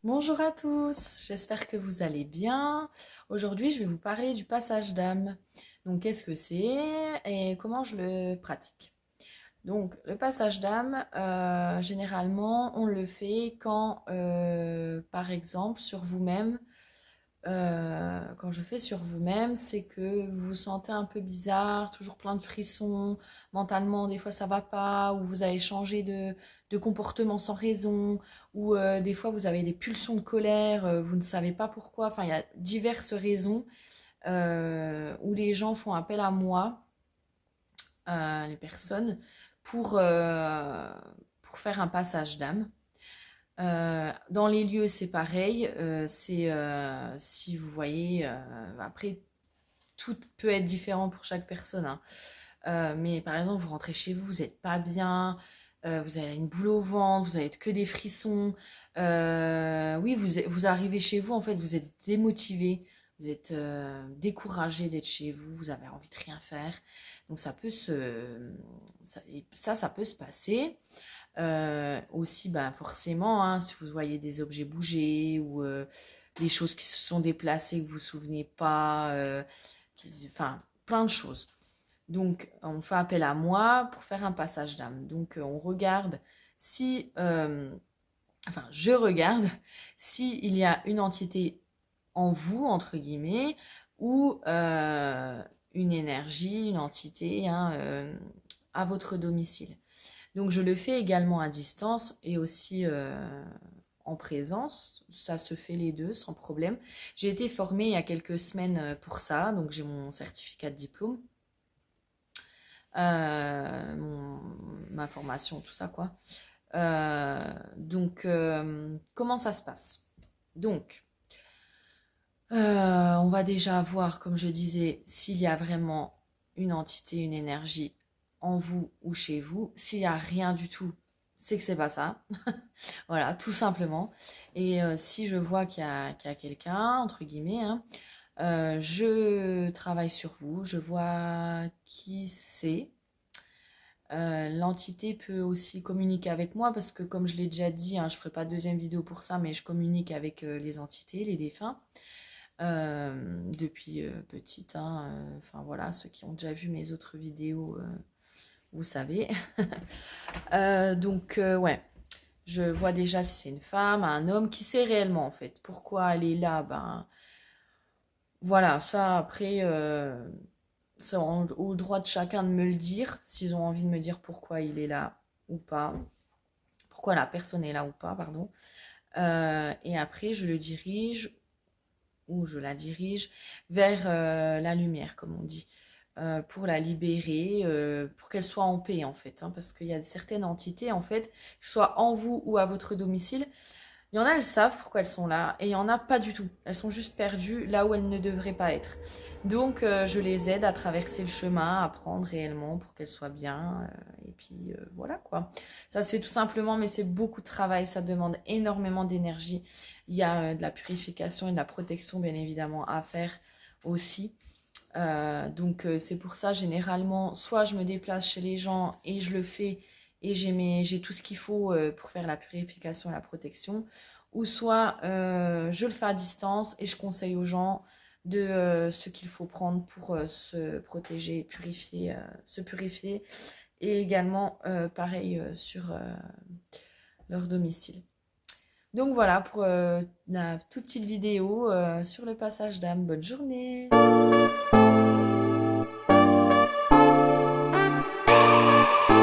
Bonjour à tous, j'espère que vous allez bien. Aujourd'hui, je vais vous parler du passage d'âme. Donc, qu'est-ce que c'est et comment je le pratique? Donc, le passage d'âme, généralement, on le fait quand, par exemple, sur vous-même, quand je fais sur vous-même, c'est que vous vous sentez un peu bizarre, toujours plein de frissons, mentalement, des fois ça va pas, ou vous avez changé de comportement sans raison, ou des fois vous avez des pulsions de colère, vous ne savez pas pourquoi. Enfin, il y a diverses raisons où les gens font appel à moi, les personnes, pour, euh, pour faire un passage d'âme. Dans les lieux, c'est pareil. C'est si vous voyez, après, tout peut être différent pour chaque personne, hein. Mais par exemple, vous rentrez chez vous, vous n'êtes pas bien, vous avez une boule au ventre, vous avez que des frissons. Oui, vous arrivez chez vous, en fait, vous êtes démotivé, vous êtes découragé d'être chez vous, vous avez envie de rien faire. Donc ça peut se passer. Aussi, bah, forcément, hein, si vous voyez des objets bouger ou des choses qui se sont déplacées que vous vous souvenez pas, enfin, plein de choses. Donc, on fait appel à moi pour faire un passage d'âme. Donc, on regarde si, enfin, je regarde s'il y a une entité en vous, entre guillemets, ou une énergie, une entité, hein, à votre domicile. Donc je le fais également à distance et aussi en présence. Ça se fait les deux sans problème. J'ai été formée il y a quelques semaines pour ça, donc j'ai mon certificat de diplôme, ma formation, tout ça quoi. Comment ça se passe? Donc, on va déjà voir, comme je disais, s'il y a vraiment une entité, une énergie en vous ou chez vous. S'il n'y a rien du tout, c'est que c'est pas ça. Voilà, tout simplement. Et si je vois qu'il y a quelqu'un, entre guillemets, hein, je travaille sur vous, je vois qui c'est. L'entité peut aussi communiquer avec moi parce que comme je l'ai déjà dit, hein, je ne ferai pas de deuxième vidéo pour ça, mais je communique avec les entités, les défunts, depuis petite, hein, enfin voilà, ceux qui ont déjà vu mes autres vidéos, vous savez. Ouais, je vois déjà si c'est une femme, un homme, qui sait réellement en fait. Pourquoi elle est là, ben voilà, ça après, c'est au droit de chacun de me le dire, s'ils ont envie de me dire pourquoi il est là ou pas, pourquoi la personne est là ou pas, pardon. Et après, je le dirige ou je la dirige vers la lumière, comme on dit, pour la libérer, pour qu'elle soit en paix en fait, hein, parce qu'il y a certaines entités en fait, que ce soit en vous ou à votre domicile, il y en a, elles savent pourquoi elles sont là, et il y en a pas du tout. Elles sont juste perdues là où elles ne devraient pas être. Donc, je les aide à traverser le chemin, à apprendre réellement pour qu'elles soient bien. Et puis, voilà quoi. Ça se fait tout simplement, mais c'est beaucoup de travail. Ça demande énormément d'énergie. Il y a de la purification et de la protection, bien évidemment, à faire aussi. C'est pour ça, généralement, soit je me déplace chez les gens et je le fais et j'ai tout ce qu'il faut pour faire la purification et la protection, ou soit je le fais à distance et je conseille aux gens de ce qu'il faut prendre pour se protéger, purifier, se purifier, et également pareil sur leur domicile. Donc voilà pour la toute petite vidéo sur le passage d'âme. Bonne journée!